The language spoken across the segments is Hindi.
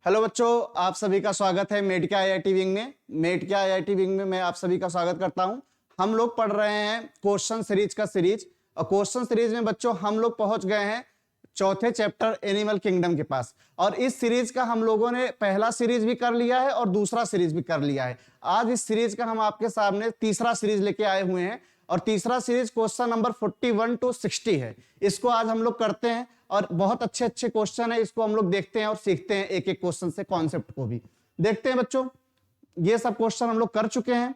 हेलो बच्चों, आप सभी का स्वागत है मेट के आईआईटी विंग में। मेट के आईआईटी विंग में मैं आप सभी का स्वागत करता हूं। हम लोग पढ़ रहे हैं क्वेश्चन सीरीज का सीरीज, और क्वेश्चन सीरीज में बच्चों हम लोग पहुंच गए हैं चौथे चैप्टर एनिमल किंगडम के पास। और इस सीरीज का हम लोगों ने पहला सीरीज भी कर लिया है और दूसरा सीरीज भी कर लिया है। आज इस सीरीज का हम आपके सामने तीसरा सीरीज लेके आए हुए हैं, और तीसरा सीरीज क्वेश्चन नंबर 41 to 60 है। इसको आज हम लोग करते हैं, और बहुत अच्छे अच्छे क्वेश्चन है, इसको हम लोग देखते हैं और सीखते हैं एक एक क्वेश्चन से, कॉन्सेप्ट को भी देखते हैं बच्चों। ये सब क्वेश्चन हम लोग कर चुके हैं,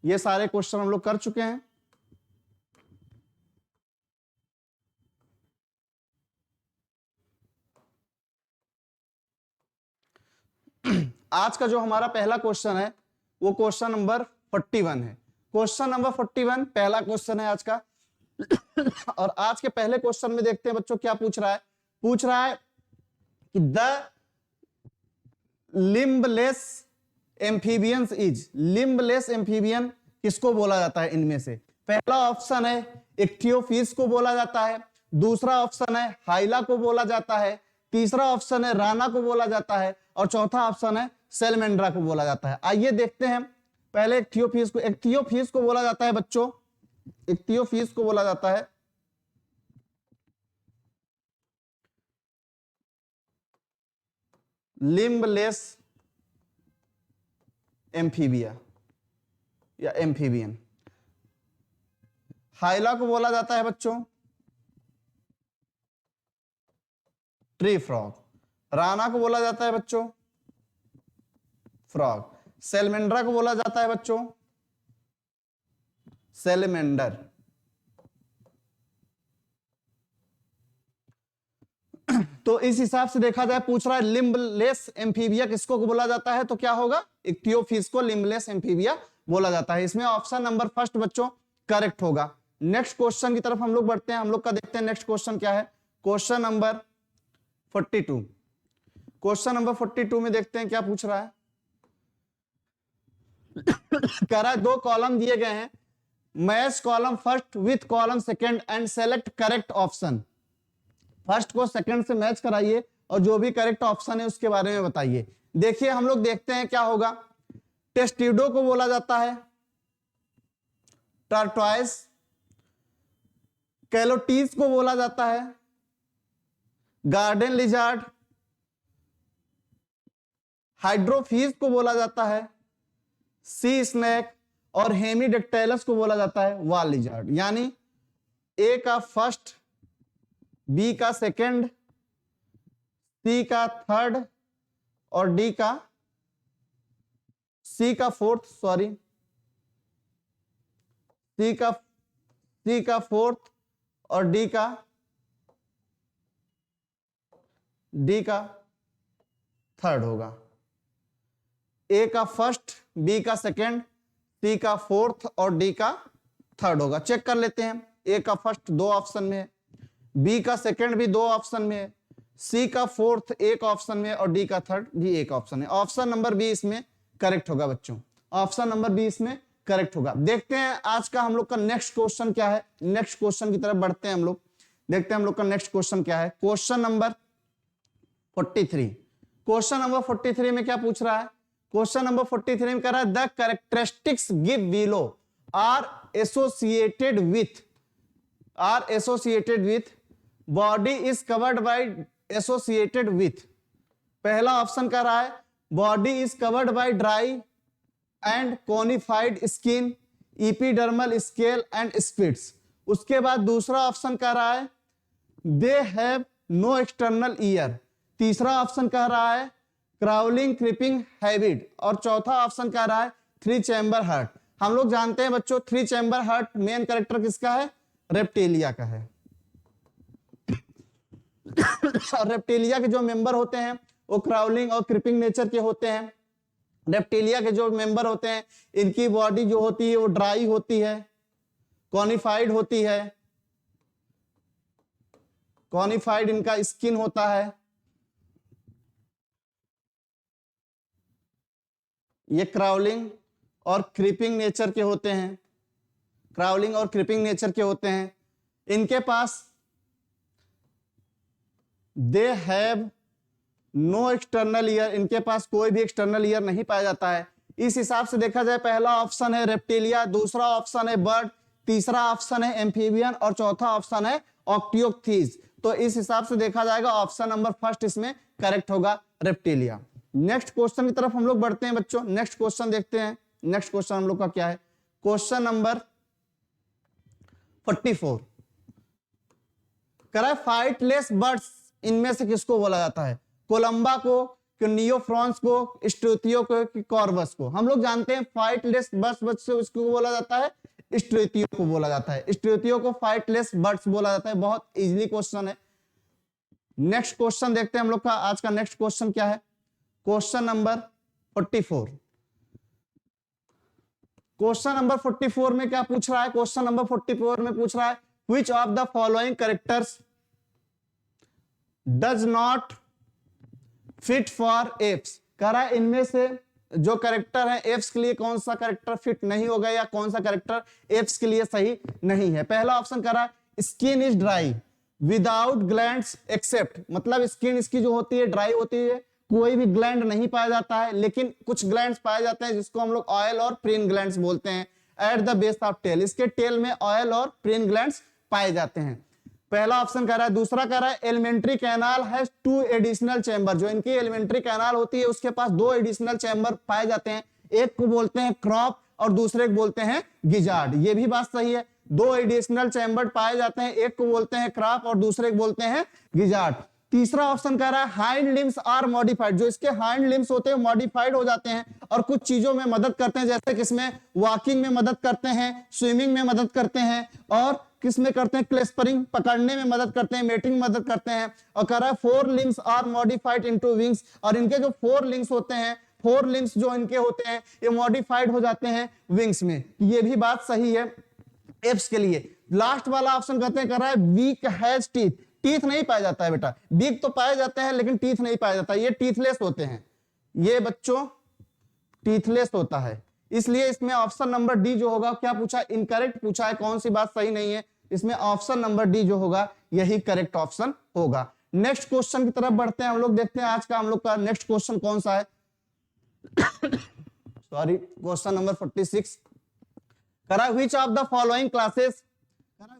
ये सारे क्वेश्चन हम लोग कर चुके हैं। आज का जो हमारा पहला क्वेश्चन है वो क्वेश्चन नंबर 41 है। क्वेश्चन नंबर 41 पहला क्वेश्चन है आज का। और आज के पहले क्वेश्चन में देखते हैं बच्चों क्या पूछ रहा है। पूछ रहा है कि the limbless amphibians is, limbless amphibian किसको बोला जाता है इनमें से? पहला ऑप्शन है इक्थियोफिस को बोला जाता है, दूसरा ऑप्शन है हाइला को बोला जाता है, तीसरा ऑप्शन है राना को बोला जाता है, और चौथा ऑप्शन है सेलमेंड्रा को बोला जाता है। आइए देखते हैं पहले इक्थियोफिस को। इक्थियोफिस को बोला जाता है बच्चों, इक्थियोफिस को बोला जाता है लिम्बलेस एम्फीबिया या एम्फीबियन। हाइला को बोला जाता है बच्चों ट्री फ्रॉग, राना को बोला जाता है बच्चों फ्रॉग, सेलमेंड्रा को बोला जाता है बच्चों सेलेमेंडर। तो इस हिसाब से देखा जाए, पूछ रहा है लिम्बलेस एम्फीबिया किसको बोला जाता है, तो क्या होगा? इक्थियोफिस को लिम्बलेस एम्फीबिया बोला जाता है। इसमें ऑप्शन नंबर फर्स्ट बच्चों करेक्ट होगा। नेक्स्ट क्वेश्चन की तरफ हम लोग बढ़ते हैं। हम लोग का देखते हैं नेक्स्ट क्वेश्चन क्या है। Question number 42। क्वेश्चन नंबर 42 में देखते हैं क्या पूछ रहा है। कह रहा है दो कॉलम दिए गए हैं, match column first with column second and select correct option. First को सेकंड से मैच कराइए और जो भी करेक्ट ऑप्शन है उसके बारे में बताइए। देखिए हम लोग देखते हैं क्या होगा। टेस्टिडो को बोला जाता है टर्टवाइस, कैलोटीज को बोला जाता है गार्डन लिजार्ड, हाइड्रोफीज को बोला जाता है सी स्नेक, और हेमीडेक्टाइलस को बोला जाता है वॉल लिजार्ड। यानी ए का फर्स्ट, बी का सेकंड, सी का थर्ड, और डी का सी का फोर्थ, सॉरी सी का फोर्थ, और डी का थर्ड होगा। ए का फर्स्ट, बी का सेकंड, सी का फोर्थ और डी का थर्ड होगा। चेक कर लेते हैं। ए का फर्स्ट दो ऑप्शन में है, बी का सेकंड भी दो ऑप्शन में है, सी का फोर्थ एक ऑप्शन में, और डी का थर्ड भी एक ऑप्शन है। ऑप्शन नंबर बी इसमें करेक्ट होगा बच्चों, ऑप्शन नंबर बी इसमें करेक्ट होगा। देखते हैं आज का हम लोग का नेक्स्ट क्वेश्चन क्या है। नेक्स्ट क्वेश्चन की तरफ बढ़ते हैं हम लोग, देखते हैं हम लोग का नेक्स्ट क्वेश्चन क्या है। Question number 43। क्वेश्चन नंबर 43 में क्या पूछ रहा है? क्वेश्चन नंबर 43 में कह रहा है the characteristics give below are associated with body is covered by associated with. पहला ऑप्शन कह रहा है body is covered by dry and cornified skin, epidermal scale and spits. उसके बाद दूसरा ऑप्शन कह रहा है they have no external ear. तीसरा ऑप्शन कह रहा है क्राउलिंग क्रीपिंग हैबिट, और चौथा ऑप्शन कह रहा है थ्री चैम्बर हार्ट। हम लोग जानते हैं बच्चों three chamber heart main character किसका है? रेप्टिलिया का है। और रेप्टिलिया के जो मेंबर होते हैं वो क्राउलिंग और क्रीपिंग नेचर के होते हैं। रेप्टिलिया के जो मेंबर होते हैं इनकी बॉडी जो होती है वो ड्राई होती है, कॉनिफाइड होती है, कॉनिफाइड इनका स्किन होता है। ये क्राउलिंग और क्रीपिंग नेचर के होते हैं, क्राउलिंग और क्रीपिंग नेचर के होते हैं। इनके पास they have no external ear, इनके पास कोई भी एक्सटर्नल ईयर नहीं पाया जाता है। इस हिसाब से देखा जाए पहला ऑप्शन है रेप्टिलिया, दूसरा ऑप्शन है बर्ड, तीसरा ऑप्शन है एम्फीबियन और चौथा ऑप्शन है ऑक्टियोक्थीज। तो इस हिसाब से देखा जाएगा ऑप्शन नंबर फर्स्ट इसमें करेक्ट होगा, रेप्टिलिया। नेक्स्ट क्वेश्चन की तरफ हम लोग बढ़ते हैं बच्चों। नेक्स्ट क्वेश्चन देखते हैं। नेक्स्ट क्वेश्चन हम लोग का क्या है, क्वेश्चन नंबर 44 करा फाइटलेस बर्ड्स इनमें से किसको बोला जाता है, कोलंबा को, नियोफ्रॉन्स को, स्ट्रेथियो को, कॉर्वस को। हम लोग जानते हैं फाइटलेस बर्ड्स से उसको बोला जाता है स्ट्रेथियो को बोला जाता है, स्ट्रेथियो को फाइटलेस बर्ड्स बोला जाता है। बहुत इजीली क्वेश्चन है। नेक्स्ट क्वेश्चन देखते हैं हम लोग का आज का नेक्स्ट क्वेश्चन क्या है, क्वेश्चन नंबर 44। क्वेश्चन नंबर 44 में क्या पूछ रहा है, क्वेश्चन नंबर 44 में पूछ रहा है which of the following characters does not fit for apes। कह रहा है इनमें से जो कैरेक्टर है एप्स के लिए कौन सा कैरेक्टर फिट नहीं होगा या कौन सा कैरेक्टर एप्स के लिए सही नहीं है। पहला ऑप्शन कह रहा है skin is dry without glands except, मतलब स्किन इसकी जो होती है ड्राई होती है, कोई भी ग्लैंड नहीं पाया जाता है, लेकिन कुछ ग्लैंड्स पाए जाते हैं जिसको हम लोग ऑयल और प्रीन ग्लैंड्स बोलते हैं। At the base of tail, इसके टेल में ऑयल और प्रीन ग्लैंड्स पाए जाते हैं। पहला ऑप्शन कह रहा है। दूसरा कह रहा है alimentary canal has 2 additional chamber, जो इनकी एलिमेंट्री कैनाल होती है उसके पास 2 एडिशनल चैम्बर पाए जाते हैं, एक को बोलते हैं क्रॉप और दूसरे को बोलते हैं गिजार्ड। ये भी बात सही है, 2 एडिशनल चैम्बर पाए जाते हैं, एक को बोलते हैं क्रॉप और दूसरे को बोलते हैं गिजार्ड। तीसरा ऑप्शन कह रहा है हाइंड लिम्स आर मॉडिफाइड, जो इसके हाइंड लिम्स होते हैं मॉडिफाइड हो जाते हैं और कुछ चीजों में मदद करते हैं, जैसे किसमें वॉकिंग में मदद करते हैं, स्विमिंग में मदद करते हैं और किसमें करते हैं क्लेस्परिंग पकड़ने में मदद करते हैं, मेटिंग में मदद करते हैं। और कह रहा है 4 limbs are modified into wings, और इनके जो 4 लिम्स होते हैं, 4 लिम्स जो इनके होते हैं ये मॉडिफाइड हो जाते हैं विंग्स में। ये भी बात सही है एप्स के लिए। लास्ट वाला ऑप्शन कहते हैं कह रहा है वीक हैज टीथ, टीथ नहीं पाया जाता है बेटा, बीक तो पाए जाते हैं लेकिन टीथ नहीं पाया जाता, ये टीथलेस होते हैं, ये बच्चों टीथलेस होता है। इसलिए इसमें ऑप्शन नंबर डी जो होगा, क्या पूछा, इनकरेक्ट पूछा है, कौन सी बात सही नहीं है, इसमें ऑप्शन नंबर डी जो होगा यही करेक्ट ऑप्शन होगा। नेक्स्ट क्वेश्चन की तरफ बढ़ते हैं हम लोग, देखते हैं आज का हम लोग का नेक्स्ट क्वेश्चन कौन सा है। सॉरी, क्वेश्चन नंबर 46 करा which of the following classes,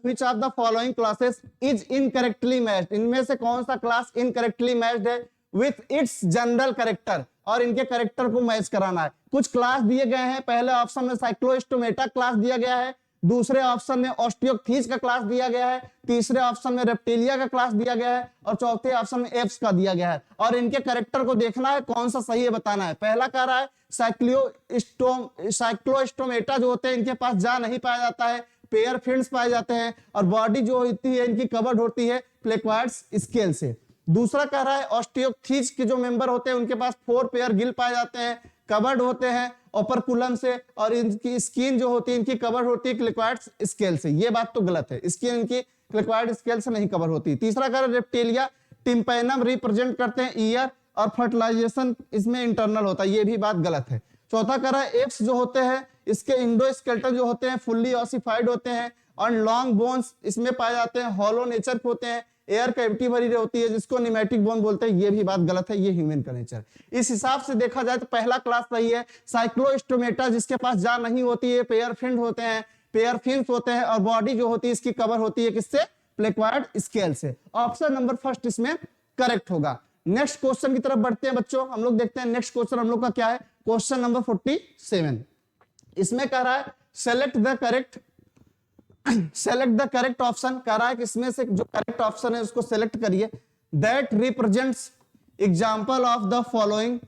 which of the following classes is incorrectly matched, इनमें से कौन सा क्लास इनकरेक्टली मैच्ड है विथ इट्स जनरल कैरेक्टर, और इनके कैरेक्टर को मैच कराना है। कुछ क्लास दिए गए हैं, पहले ऑप्शन में साइक्लोस्टोमेटा क्लास दिया गया है, दूसरे ऑप्शन में ऑस्टियोक्थीज का क्लास दिया गया है, तीसरे ऑप्शन में रेप्टिलिया का क्लास दिया गया है और चौथे ऑप्शन में एप्स का दिया गया है। और इनके कैरेक्टर को देखना है कौन सा सही है बताना है। पहला कह रहा है साइक्लोस्टोमेटा जो होते हैं इनके पास जा नहीं पाया जाता है, पेयर फिन्स पाए जाते हैं और बॉडी जो होती है इनकी कवर्ड होती है प्लेक्वार्ड्स स्केल से। दूसरा कह रहा है ऑस्टियोक्थीज के जो मेंबर होते हैं उनके पास 4 पेयर गिल पाए जाते हैं, कवर्ड होते हैं ओपरकुलम से, और इनकी स्किन जो होती है इनकी कवर होती है क्लिक्वाइड्स स्केल से। ये बात तो गलत है, स्किन इनकी क्लिक्वाइड स्केल से नहीं कवर होती। तीसरा कह रहा है रेप्टिलिया टिम्पैनम रिप्रेजेंट करते हैं ईयर और फर्टिलाइजेशन इसमें इंटरनल होता है, ये भी बात गलत है। चौथा कह रहा है एप्स जो होते हैं इसके इंडोस्केलेटन जो होते हैं फुल्ली ऑसिफाइड होते हैं और लॉन्ग बोन्स इसमें पाए जाते हैं, हॉलो नेचर के होते हैं, एयर कैविटी भरी होती है जिसको निमेटिक बोन बोलते हैं, ये भी बात गलत है, ये ह्यूमन का नेचर। इस हिसाब से देखा जाए तो पहला क्लास सही है, साइक्लोस्टोमेटा जिसके पास जान नहीं होती है, पेयर फिन्स होते हैं, पेयर फिन्स होते हैं और बॉडी जो होती है इसकी कवर होती है किससे, प्लेक्वार्ड स्केल से। ऑप्शन नंबर फर्स्ट इसमें करेक्ट होगा। नेक्स्ट क्वेश्चन की तरफ बढ़ते हैं बच्चों, हम लोग देखते हैं नेक्स्ट क्वेश्चन हम लोग का क्या है, क्वेश्चन नंबर 47। इसमें कह रहा है सेलेक्ट द करेक्ट ऑप्शन, कह रहा है कि इसमें से जो करेक्ट ऑप्शन है उसको सेलेक्ट करिए, that represents example of the following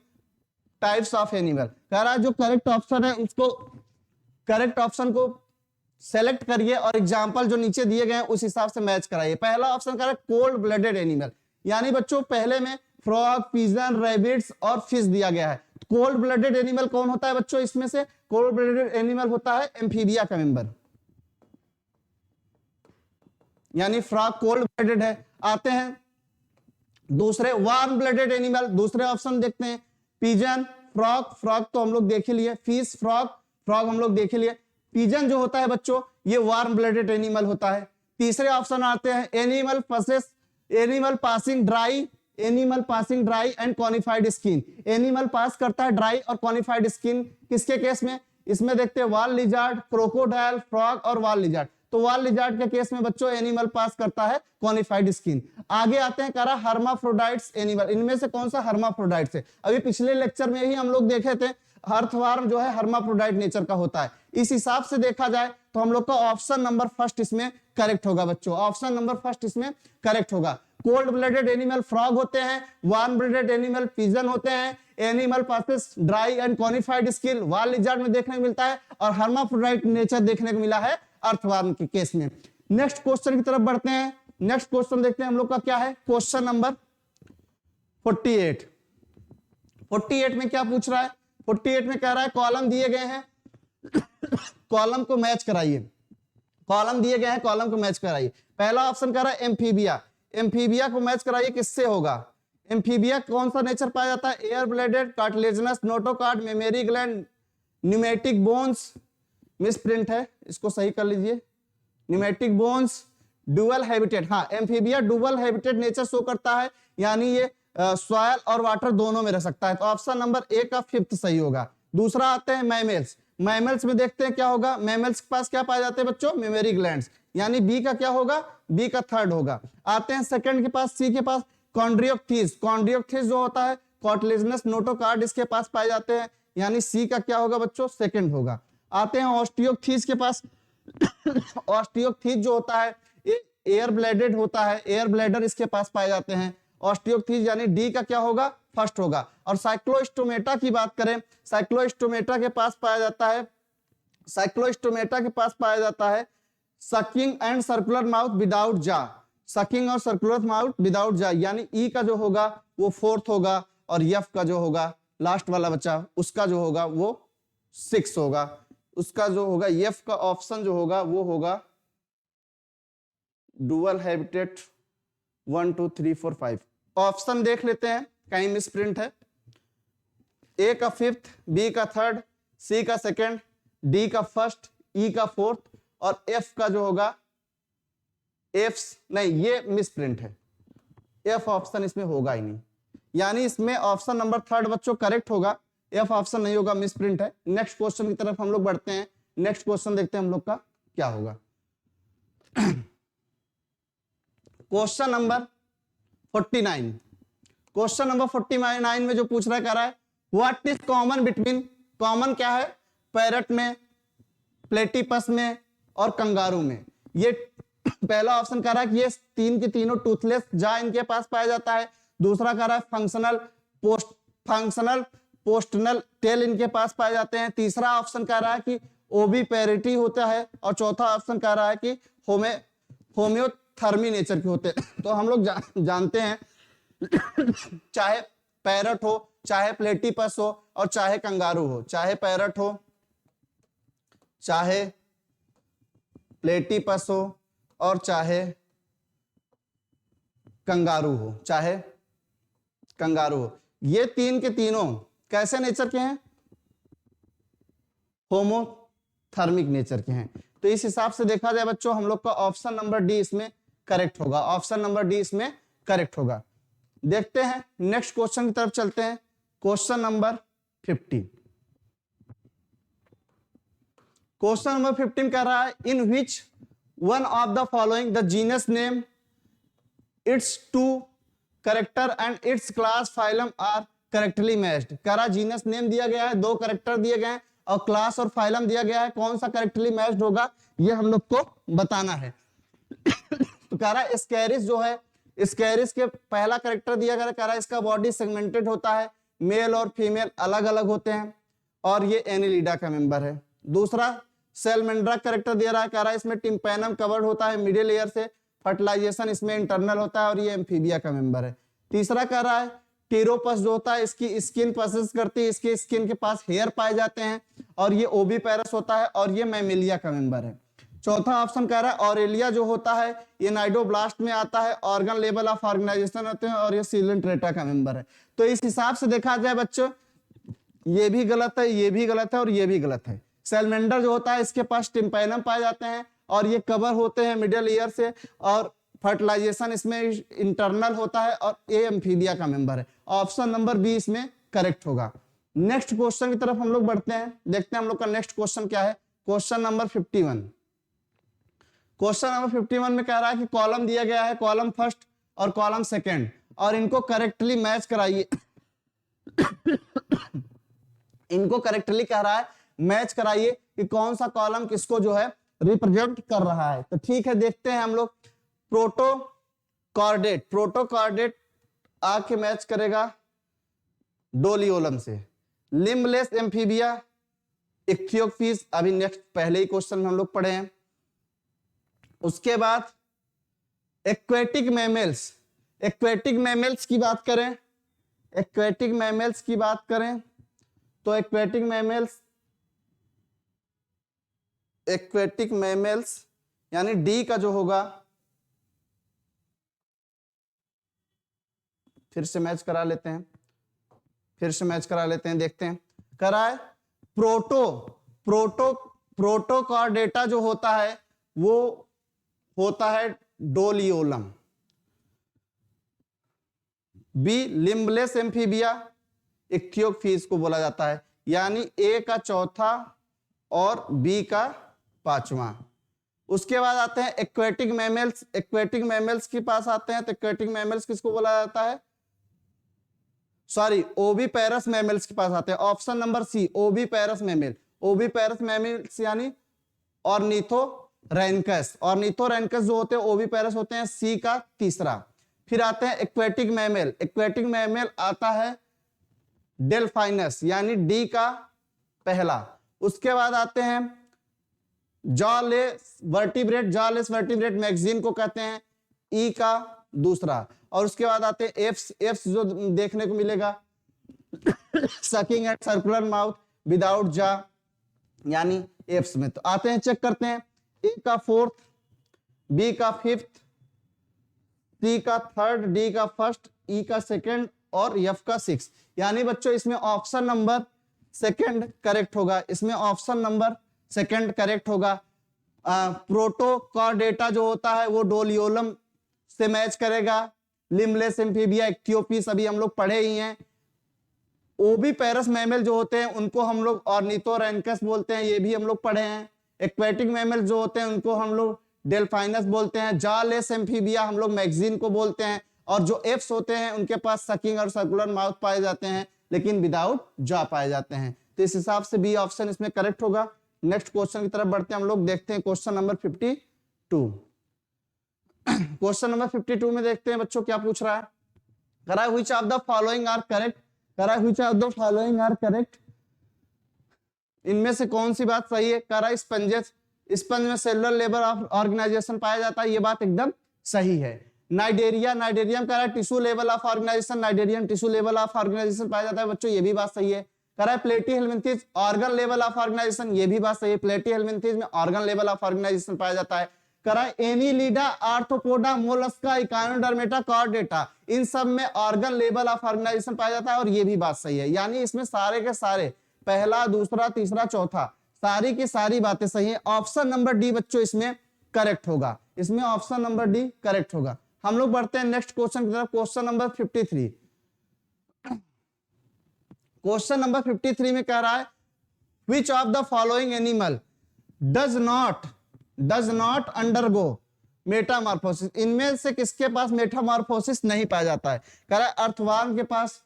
types of animal. कह रहा है जो करेक्ट ऑप्शन है उसको, करेक्ट ऑप्शन को सेलेक्ट करिए और एग्जांपल जो नीचे दिए गए हैं उस हिसाब से मैच कराइए। पहला ऑप्शन कह रहा है कोल्ड ब्लडेड एनिमल, यानी बच्चों पहले में फ्रॉग, पिजन, रैबिट्स और फिश दिया गया है। कोल्ड ब्लडेड एनिमल कौन होता है बच्चों, इसमें से कोल्ड ब्लडेड एनिमल होता है एम्फीबिया का मेंबर, यानी फ्रॉग कोल्ड ब्लडेड है। आते हैं दूसरे वार्म ब्लडेड एनिमल, दूसरे ऑप्शन देखते हैं पिजन, फ्रॉग, फ्रॉग तो हम लोग देख लिए, फिश, फ्रॉग, फ्रॉग हम लोग देख लिए। पिजन जो होता है बच्चों ये वार्म ब्लडेड एनिमल होता है। तीसरे ऑप्शन आते हैं animal passing dry animal passing dry and cornified skin. Animal pass करता है ड्राई और कॉनिफाइड स्किन किसके केस में? इसमें देखते हैं वाल लिजार्ड, क्रोकोडाइल, फ्रॉग और वाल लिजार्ड। तो वाल लिजार्ड के केस में बच्चों एनिमल पास करता है कॉनिफाइड स्किन। आगे आते हैं करा हर्माफ्रोडाइट्स एनिमल। इनमें से कौन सा हर्माफ्रोडाइट्स है? अभी पिछले लेक्चर में ही हम लोग देखे थे अर्थवर्म जो है हर्माफ्रोडाइट नेचर का होता है। इस हिसाब से देखा जाए तो हम लोग का ऑप्शन नंबर फर्स्ट इसमें करेक्ट होगा बच्चों। ऑप्शन नंबर फर्स्ट इसमें करेक्ट होगा। कोल्ड ब्लडेड एनिमल फ्रॉग होते हैं, वार्म ब्लडेड एनिमल पिजन होते हैं, animal passes dry and cornified skin वाल लिजार्ड में देखने को मिलता है, और हर्माफ्रोडाइट नेचर देखने को मिला है अर्थवर्म के केस में। नेक्स्ट क्वेश्चन की तरफ बढ़ते हैं। नेक्स्ट क्वेश्चन देखते हैं हम लोग का क्या है, क्वेश्चन नंबर 48। 48 में क्या पूछ रहा है? 48 में कह रहा है कॉलम दिए गए हैं, कॉलम को मैच कराइए। कॉलम दिए गए हैं, कॉलम को मैच कराइए। पहला ऑप्शन कह रहा है एम्फीबिया। एम्फीबिया को मैच कराइए, किससे होगा? एम्फीबिया कौन सा नेचर पाया जाता है? Air bladder, cartilaginous, notochord, memory gland, pneumatic bones. Misprint है, इसको सही कर लीजिए। Pneumatic bones, dual habitat. हाँ, amphibia dual habitat nature show करता है, यानी ये सॉयल और वाटर दोनों में रह सकता है। तो ऑप्शन नंबर ए का फिफ्थ सही होगा। दूसरा आते हैं मैमल्स। मैमल्स में देखते हैं क्या होगा। मैमल्स के पास क्या पाए जाते हैं बच्चों? मेमोरी ग्लैंड्स, यानी बी का क्या होगा? बी का थर्ड होगा। आते हैं सेकंड के पास, सी के पास कॉन्ड्रियोक्थीस। कॉन्ड्रियोक्थीस जो होता है कार्टिलेजिनस, नोटोकॉर्ड इसके पास पाए जाते हैं, यानी सी का क्या होगा बच्चों? सेकंड होगा। आते हैं ऑस्टियोक्थीस के पास। ऑस्टियोक्थीस जो होता है एयर ब्लेडेड होता है, एयर ब्लेडर इसके पास पाए जाते हैं। ऑस्टियोक्थीस यानी डी का क्या होगा? फर्स्ट होगा। और साइक्लोस्टोमेटा की बात करें, साइक्लोस्टोमेटा के पास पाया जाता है, साइक्लोस्टोमेटा के पास पाया जाता है sucking and circular mouth without जा। सकिंग और सर्कुलर माउथ विदाउट जा, यानी ई का जो होगा वो फोर्थ होगा, और एफ का जो होगा लास्ट वाला बच्चा उसका जो होगा वो 6 होगा। उसका जो होगा एफ का ऑप्शन जो होगा वो होगा डुअल हैबिटेट 1 2 3 4 5। ऑप्शन देख लेते हैं, कहीं मिस प्रिंट है। ए का फिफ्थ, बी का थर्ड, सी का सेकंड, डी का फर्स्ट, ई का फोर्थ, और एफ का जो होगा एफ नहीं, ये मिस प्रिंट है। एफ ऑप्शन इसमें होगा ही नहीं, यानी इसमें ऑप्शन नंबर थर्ड बच्चों करेक्ट होगा, एफ ऑप्शन नहीं होगा, मिस प्रिंट है। नेक्स्ट क्वेश्चन की तरफ हम लोग बढ़ते हैं। नेक्स्ट क्वेश्चन देखते हैं हम लोग का क्या होगा। Question number 49। क्वेश्चन नंबर 49 में जो पूछ रहा है, कह रहा है what is common between, common क्या है पैरट में, प्लेटिपस में और कंगारू में। ये पहला ऑप्शन कह रहा है कि ये तीन के तीनों टूथलेस जा इनके पास पाया जाता है। दूसरा कह रहा है फंक्शनल पोस्टनल टेल इनके पास पाए जाते हैं। तीसरा ऑप्शन कह रहा है कि ओविपेरिटी होता है, और चौथा ऑप्शन कह रहा है कि होम्योथर्मी नेचर के होते हैं। तो हम लोग जानते हैं चाहे पैरट हो, चाहे प्लेटिपस हो, और चाहे कंगारू हो, चाहे पैरट हो, चाहे प्लेटिपस हो, और चाहे कंगारू हो, चाहे कंगारू हो, ये तीन के तीनों कैसे नेचर के हैं? होमोथर्मिक नेचर के हैं। तो इस हिसाब से देखा जाए बच्चों हम लोग का ऑप्शन नंबर डी इसमें करेक्ट होगा। ऑप्शन नंबर डी इसमें करेक्ट होगा। देखते हैं नेक्स्ट क्वेश्चन की तरफ चलते हैं। Question number 15। क्वेश्चन नंबर 15 कह रहा है in which one of the following the genus name, its two character and its class phylum are correctly matched. कह रहा जीनस नेम दिया गया है, 2 कैरेक्टर दिए गए हैं, और क्लास और फाइलम दिया गया है, कौन सा करेक्टली मैच्ड होगा ये हम लोग को बताना है। तो कह रहा है स्कैरिस जो है, स्कैरिस के पहला कैरेक्टर दिया गया है, कह रहा है इसका बॉडी सेगमेंटेड होता है, मेल और फीमेल अलग अलग होते हैं, और ये एनिलिडा का मेंबर है। दूसरा सेलमेंड्रा कैरेक्टर दिया रहा है, कह रहा है इसमें टिम्पैनम कवर्ड होता है मिडिल लेयर से, फर्टिलाइजेशन इसमें इंटरनल होता है, और ये एम्फीबिया का मेंबर है। तीसरा कह रहा है टीरोपस जो होता है इसकी स्किन प्रोसेस करती है, इसके स्किन के पास हेयर पाए जाते हैं, और ये ओविपेरस होता है, और ये मैमिलिया का मेंबर है। चौथा ऑप्शन कह रहा है ऑरेलिया जो होता है ये नाइडोब्लास्ट में आता है, ऑर्गन लेवल ऑफ ऑर्गेनाइजेशन होते हैं, और ये सीलेंट्रेटा का मेंबर है। तो इस हिसाब से देखा जाए बच्चों ये भी गलत है, ये भी गलत है, और ये भी गलत है। सेलमेंडर जो होता है इसके पास टिम्पैनम पाए जाते हैं, और ये कवर होते हैं मिडिल ईयर से, और फर्टिलाइजेशन इसमें इंटरनल होता है और ए एम्फीबिया का मेंबर है। ऑप्शन नंबर बी इसमें करेक्ट होगा। नेक्स्ट क्वेश्चन की तरफ हम लोग बढ़ते हैं, देखते हैं हम लोग का नेक्स्ट क्वेश्चन क्या है। Question number 51। क्वेश्चन नंबर 51 में कह रहा है कि कॉलम दिया गया है, कॉलम फर्स्ट और कॉलम सेकंड, और इनको करेक्टली मैच कराइए। इनको करेक्टली कह रहा है मैच कराइए कि कौन सा कॉलम किसको जो है रिप्रेजेंट कर रहा है। तो ठीक है, देखते हैं हम लोग। प्रोटोकॉर्डेट, प्रोटोकॉर्डेट आके मैच करेगा डोलियोलम से। लिम्बलेस एम्फीबिया, इक्थियोफिस, अभी नेक्स्ट पहले ही क्वेश्चन में हम लोग पढ़े हैं। उसके बाद एक्वेटिक मैमल्स, एक्वेटिक मैमल्स की बात करें, एक्वेटिक मैमल्स की बात करें तो एक्वेटिक मैमल्स, एक्वेटिक मैमल्स यानी डी का जो होगा, फिर से मैच करा लेते हैं, फिर से मैच करा लेते हैं, देखते हैं। कराए प्रोटोकॉर्डेटा जो होता है वो होता है doliolum. B limbless amphibia, ichthyophis को बोला जाता है, यानी ए का चौथा और बी का पांचवा। उसके बाद आते हैं एक्वेटिक मैमल्स, एक्वेटिक मैमल्स के पास आते हैं तो एक्वेटिक मैमल्स किसको बोला जाता है, सॉरी ओविपेरस मैमल्स के पास आते हैं। Option number C oviparous mammal, oviparous mammals यानी ऑर्निथोरैंकस, ऑर्निथोरैंकस जो होते हैं ओविपेरस होते हैं, सी का तीसरा। फिर आते हैं एक्वेटिक मैमल, एक्वेटिक मैमल आता है डेल्फाइनस यानी डी का पहला। उसके बाद आते हैं jawless vertebrate, jawless vertebrate magazine को कहते हैं, ई का दूसरा। और उसके बाद आते हैं एफ्स, एफ्स जो देखने को मिलेगा sucking at circular mouth without jaw यानी एफ्स में। तो आते हैं, चेक करते हैं। ए का फोर्थ, बी का फिफ्थ, सी का थर्ड, डी का फर्स्ट, ई का सेकंड और एफ का सिक्स। यानी बच्चों इसमें ऑप्शन नंबर सेकंड करेक्ट होगा, इसमें ऑप्शन नंबर सेकंड करेक्ट होगा। प्रोटोकॉर्डेटा जो होता है वो डोलियोलम से मैच करेगा। लिम्बलेस एम्फीबिया, इक्थियोपिस अभी हम लोग पढ़े ही हैं। ओविपेरस मैमल जो होते हैं उनको हम लोग ऑर्निथोरैंकस बोलते हैं, ये भी हम लोग पढ़े हैं। एक्वेटिक मैमल जो होते हैं उनको हम लोग डेल्फाइनस बोलते हैं। जॉलेस एम्फीबिया हम लोग मैगजीन को बोलते हैं। और जो एफ्स होते हैं उनके पास सकिंग और सर्कुलर माउथ पाए जाते हैं लेकिन विदाउट जॉ पाए जाते हैं। तो इस हिसाब से बी ऑप्शन इसमें करेक्ट होगा। नेक्स्ट क्वेश्चन की तरफ बढ़ते हैं हम लोग, देखते हैं क्वेश्चन नंबर 52। क्वेश्चन नंबर 52 में देखते हैं बच्चों क्या पूछ रहा है। करा which of the following are correct, करा which of the following are correct, इनमें से कौन सी बात सही है। करा स्पंजेस, स्पंज में सेलुलर लेवल ऑफ ऑर्गेनाइजेशन पाया जाता है, ये बात एकदम सही है। नाइडेरिया, नाइडेरियम कह रहा है tissue level of organisation, cnidarium tissue level of organisation पाया जाता है बच्चों, ये भी बात सही है। कह रहा है platyhelminthes organ level of organisation, ये भी बात सही है। प्लेटीहेल्मिन्थेस में ऑर्गन लेवल ऑफ ऑर्गेनाइजेशन पाया जाता है। कह रहा है annelida, arthropoda, mollusca, echinodermata, chordata, इन सब में ऑर्गन लेवल ऑफ ऑर्गेनाइजेशन पाया जाता है, और ये भी बात सही है। यानी इसमें सारे के सारे पहला, दूसरा, तीसरा, चौथा, सारी की सारी बातें सही है। ऑप्शन नंबर डी बच्चों इसमें करेक्ट होगा, इसमें ऑप्शन नंबर डी करेक्ट होगा। हम लोग बढ़ते हैं नेक्स्ट क्वेश्चन की तरफ, क्वेश्चन नंबर 53। क्वेश्चन नंबर 53 में कह रहा है which of the following animal does not undergo Metamorphosis, इनमें से किसके पास मेटामॉर्फोसिस नहीं पाया जाता है। कह रहा है अर्थवर्म के पास,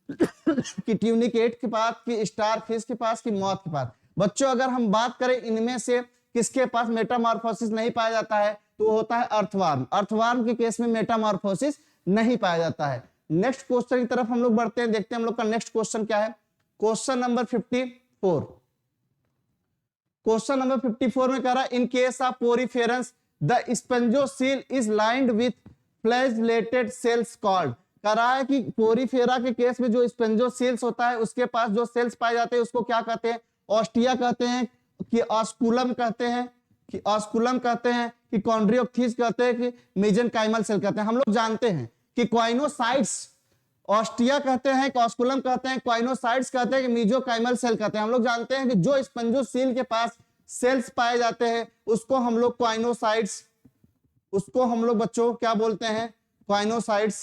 कि ट्यूनिकेट के पास, कि स्टार फिश के पास, कि मॉथ के पास। बच्चों अगर हम बात करें इनमें से किसके पास मेटामॉर्फोसिस नहीं पाया जाता है तो होता है अर्थवर्म। अर्थवर्म के केस में मेटामॉर्फोसिस नहीं पाया जाता है। नेक्स्ट क्वेश्चन की तरफ हम लोग बढ़ते हैं, देखते हैं हम लोग का नेक्स्ट क्वेश्चन क्या है। Question number 54। क्वेश्चन नंबर 54 में कह रहा है in case of poriferans the spongocoel is lined with flagellated cells called. कह रहा है कि पोरीफेरा के केस में जो स्पंजोसील्स होता है उसके पास जो सेल्स पाए जाते हैं उसको क्या कहते हैं, ऑस्टिया कहते हैं, कि ऑस्कुलम कहते हैं, कि ऑस्कुलम कहते हैं, कि कॉन्ड्रियोप्थीस कहते हैं, कि मेसेनकाइमल सेल कहते हैं। हम लोग जानते हैं कि क्वाइनोसाइट्स ऑस्टिया कहते हैं, ऑस्कुलम कहते हैं, क्वाइनोसाइट्स कहते हैं, कि मेसेनकाइमल सेल कहते हैं। हम लोग जानते हैं कि जो स्पंजोसील के पास सेल्स पाए जाते हैं उसको हम लोग क्वाइनोसाइट्स, उसको हम लोग बच्चों क्या बोलते हैं, क्वाइनोसाइट्स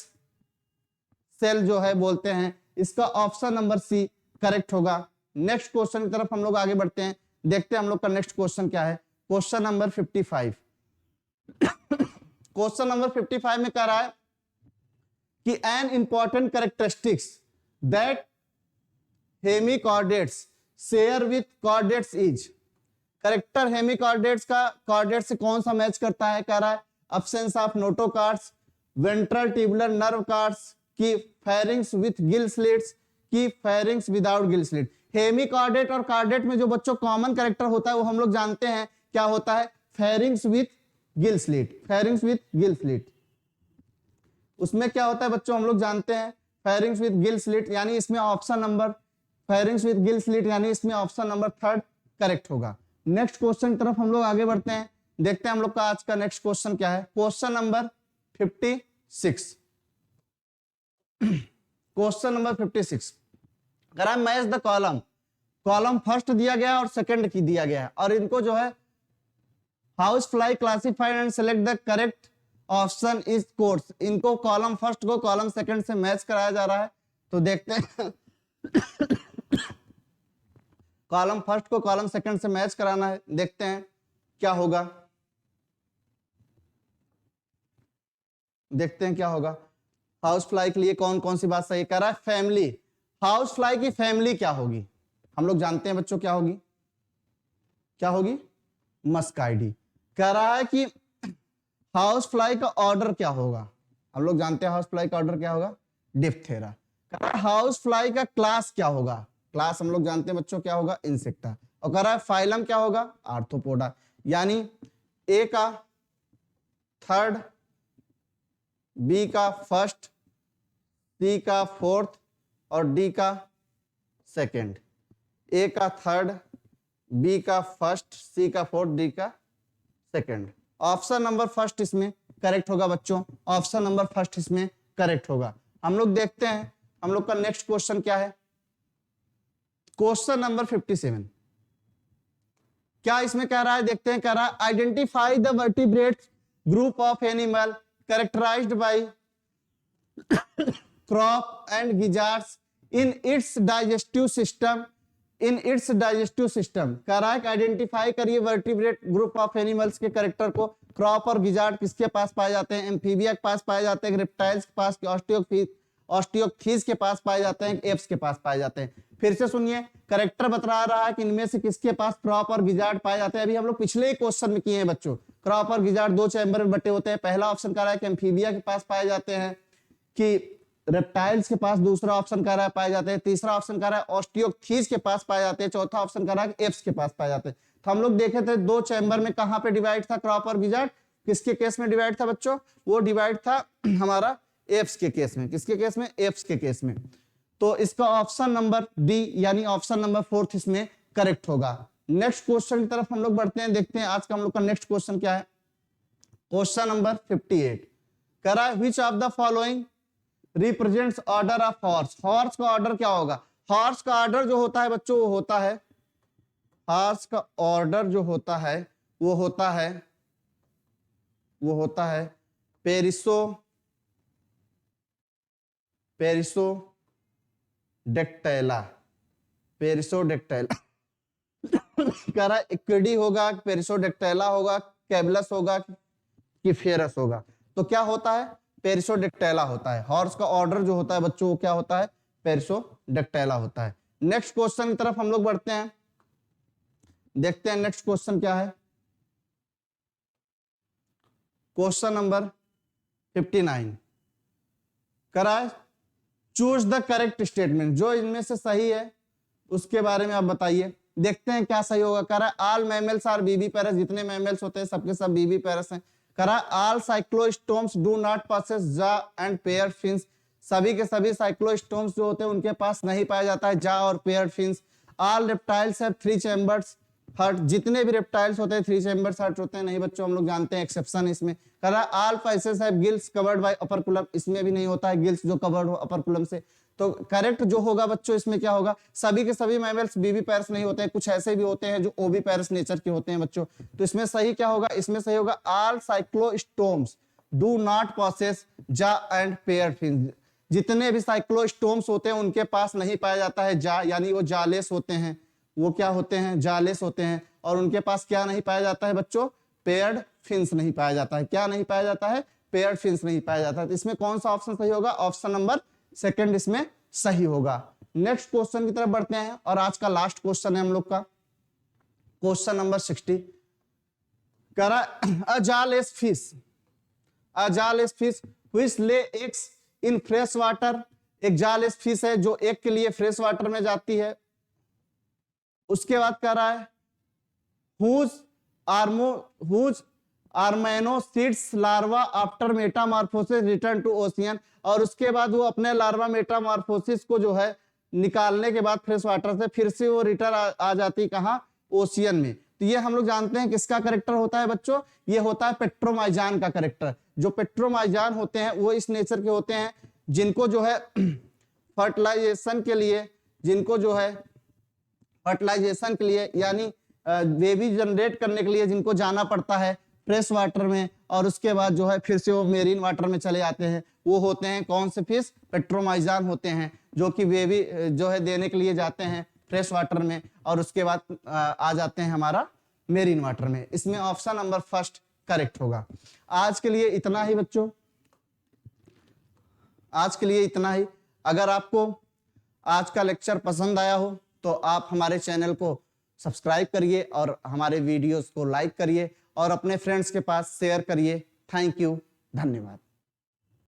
सेल जो है बोलते हैं। इसका ऑप्शन नंबर सी करेक्ट होगा। नेक्स्ट क्वेश्चन की तरफ हम लोग आगे बढ़ते हैं, देखते हैं हम लोग का नेक्स्ट क्वेश्चन क्या है। Question number 55। क्वेश्चन नंबर 55 में कह रहा है कि an important characteristics that hemichordates share with chordates is. Character hemichordates का कॉर्डेट्स से कौन सा मैच करता है, कह रहा है absence of notochords, ventral tubular nerve cords की फेरिंग्स विथ गिल स्लिट्स की pharynx without gill slit. Hemichordate और कार्डेट में जो बच्चों कॉमन कैरेक्टर होता है वो हम लोग जानते हैं क्या होता है, pharynx with Gill slit. Pharynx with Gill slit उसमें क्या होता है बच्चों, हम लोग जानते हैं फेरिंग्स विथ गिल स्लिट, यानी इसमें option number pharynx with Gill slit यानी इसमें ऑप्शन नंबर 3 करेक्ट होगा। नेक्स्ट क्वेश्चन की तरफ हम लोग आगे बढ़ते हैं, देखते हैं हम लोग का आज का नेक्स्ट क्वेश्चन क्या है। Question number 56। क्वेश्चन नंबर 56 करा match the column. Column first दिया गया और सेकंड की दिया गया है, और इनको जो है house fly classified and select the correct option is course. इनको कॉलम फर्स्ट को कॉलम सेकंड से मैच कराया जा रहा है। तो देखते हैं कॉलम फर्स्ट को कॉलम सेकंड से मैच कराना है, देखते हैं क्या होगा, देखते हैं क्या होगा। हाउस फ्लाई के लिए कौन कौन सी बात सही कर रहा है, फैमिली। हाउस फ्लाई की फैमिली क्या होगी, हम लोग जानते हैं बच्चों क्या होगी, क्या होगी, मस्काइडी। कह रहा है कि हाउस फ्लाई का ऑर्डर क्या होगा, हम लोग जानते हैं हाउस फ्लाई का ऑर्डर क्या होगा, डिप्थेरा। हाउस फ्लाई का क्लास क्या होगा, क्लास हम लोग जानते हैं बच्चों क्या होगा, इंसेक्टा। और कह रहा है फाइलम क्या होगा, आर्थ्रोपोडा। यानी ए का थर्ड, बी का फर्स्ट, सी का फोर्थ और डी का सेकंड। ए का थर्ड, बी का फर्स्ट, सी का फोर्थ, डी का सेकंड। ऑप्शन नंबर फर्स्ट इसमें करेक्ट होगा बच्चों, ऑप्शन नंबर फर्स्ट इसमें करेक्ट होगा। हम लोग देखते हैं हम लोग का नेक्स्ट क्वेश्चन क्या है। क्वेश्चन नंबर 57 क्या इसमें कह रहा है, देखते हैं। कह रहा है identify the vertebrates group of animal characterized by crop and gizzards in its digestive system. In its digestive system कह रहा है कि आइडेंटिफाई करिए वर्टिब्रेट ग्रुप ऑफ एनिमल्स के कैरेक्टर को। क्रॉप और गिजार्ड किसके पास पाए जाते हैं, एम्फीबिया के पास पाए जाते हैं, रेप्टाइल्स के पास, ऑस्टियोक्थीज के पास पाए जाते हैं, एप्स के पास पाए जाते हैं। फिर से सुनिए, कैरेक्टर बता रहा है कि इनमें से किसके पास क्रॉप और गिजार्ड पाए जाते हैं। अभी हम लोग पिछले ही क्वेश्चन में किए हैं बच्चों, क्रॉप और गिजार्ड दो चैम्बर में बटे होते हैं। पहला ऑप्शन कह रहा है कि एम्फीबिया के पास पाए जाते हैं, कि रेप्टाइल्स के पास, दूसरा ऑप्शन कह रहा है पाए जाते हैं, तीसरा ऑप्शन कह रहा है ऑस्टियोक्थीज के पास पाए जाते हैं, चौथा ऑप्शन कह रहा है एप्स के पास पाए जाते हैं। तो हम लोग देखे थे दो चैम्बर में कहां पे डिवाइड था क्रॉप और गिजार्ड, किसके केस में डिवाइड था बच्चों, वो डिवाइड था हमारा एप्स के केस में। किसके केस में, एप्स के केस में। तो इसका ऑप्शन नंबर डी यानी ऑप्शन नंबर 4 इसमें करेक्ट होगा। नेक्स्ट क्वेश्चन की तरफ हम लोग बढ़ते हैं, देखते हैं आज का हम लोग का नेक्स्ट क्वेश्चन क्या है। क्वेश्चन नंबर 58 कह रहा है which of the following represents order of horse. Horse का ऑर्डर क्या होगा, हॉर्स का ऑर्डर जो होता है बच्चों वो होता है, हॉर्स का ऑर्डर जो होता है वो होता है, वो होता है पेरिसोडेक्टाइला। पेरिसोडेक्टाइला कह रहा है इक्विडी होगा, पेरिसोडेक्टाइला होगा, कैबलस होगा कि फेरस होगा। तो क्या होता है, पेरिसोडेक्टाइला होता है। हॉर्स का ऑर्डर जो होता है बच्चों वो क्या होता है, पेरिसोडेक्टाइला होता है। नेक्स्ट क्वेश्चन की तरफ हम लोग बढ़ते हैं, देखते हैं नेक्स्ट क्वेश्चन क्या है। क्वेश्चन नंबर 59 करा है चूज द करेक्ट स्टेटमेंट। जो इनमें से सही है उसके बारे में आप बताइए, देखते हैं क्या सही होगा। कह रहा है ऑल मैमल्स आर बीबी पैरस, जितने मैमल्स होते हैं सबके सब बीबी पैरस हैं। कह रहा है all cyclostomes do not possesses जा एंड पेयर फिन्स, सभी के सभी साइक्लोस्टोम्स जो होते हैं उनके पास नहीं पाया जाता है जा और pair fins. All reptiles have 3 chambers heart, जितने भी रेप्टाइल्स होते हैं 3 चैम्बर्स हार्ट होते हैं। नहीं बच्चों हम लोग जानते हैं एक्सेप्शन इसमें। कह रहा है all pisces have gills covered by operculum, इसमें भी नहीं होता है गिल्स जो कवर्ड हो अपरकुलम से। तो करेक्ट जो होगा बच्चों इसमें क्या होगा, सभी के सभी मैमल्स बीबी पैरस नहीं होते हैं, कुछ ऐसे भी होते हैं जो ओबी पैरस नेचर के होते हैं बच्चों। तो इसमें सही क्या होगा, इसमें सही होगा all cyclostomes do not possesses जा एंड पेयर फिन्स। जितने भी साइक्लोस्टोम्स होते हैं उनके पास नहीं पाया जाता है जा, यानी वो जालेस होते हैं, वो क्या होते हैं, जालेस होते हैं। और उनके पास क्या नहीं पाया जाता है बच्चों, पेयर्ड फिन्स नहीं पाया जाता है। क्या नहीं पाया जाता है, पेयर्ड फिन्स नहीं पाया जाता है। तो इसमें कौन सा ऑप्शन सही होगा, ऑप्शन नंबर सेकंड इसमें सही होगा। नेक्स्ट क्वेश्चन की तरफ बढ़ते हैं और आज का लास्ट क्वेश्चन है हम लोग का, क्वेश्चन नंबर 60 करा a jawless fish, a jawless fish which lay eggs in fresh water. एक जालेस फिश है जो एग के लिए फ्रेश वाटर में जाती है। उसके बाद कह रहा है whose armanocytes larva after metamorphosis return to ocean। और उसके बाद वो अपने लार्वा मेटामॉर्फोसिस को जो है निकालने के बाद फ्रेश वाटर से फिर से वो रिटर्न आ जाती कहाँ, ओशियन में। तो ये हम लोग जानते हैं किसका करेक्टर होता है बच्चों, ये होता है पेट्रोमाइजान का करेक्टर। जो पेट्रोमाइजान होते हैं वो इस नेचर के होते हैं जिनको जो है फर्टिलाइजेशन के लिए, जिनको जो है फर्टिलाइजेशन के लिए यानी बेबी जनरेट करने के लिए जिनको जाना पड़ता है फ्रेश वाटर में, और उसके बाद जो है फिर से वो मेरीन वाटर में चले जाते हैं। वो होते हैं कौन से फिश, पेट्रोमाइजान होते हैं, जो कि बेबी जो है देने के लिए जाते हैं फ्रेश वाटर में और उसके बाद आ जाते हैं हमारा मेरीन वाटर में। इसमें ऑप्शन नंबर फर्स्ट करेक्ट होगा। आज के लिए इतना ही बच्चों, आज के लिए इतना ही। अगर आपको आज का लेक्चर पसंद आया हो तो आप हमारे चैनल को सब्सक्राइब करिए और हमारे वीडियोस को लाइक करिए और अपने फ्रेंड्स के पास शेयर करिए। थैंक यू, धन्यवाद।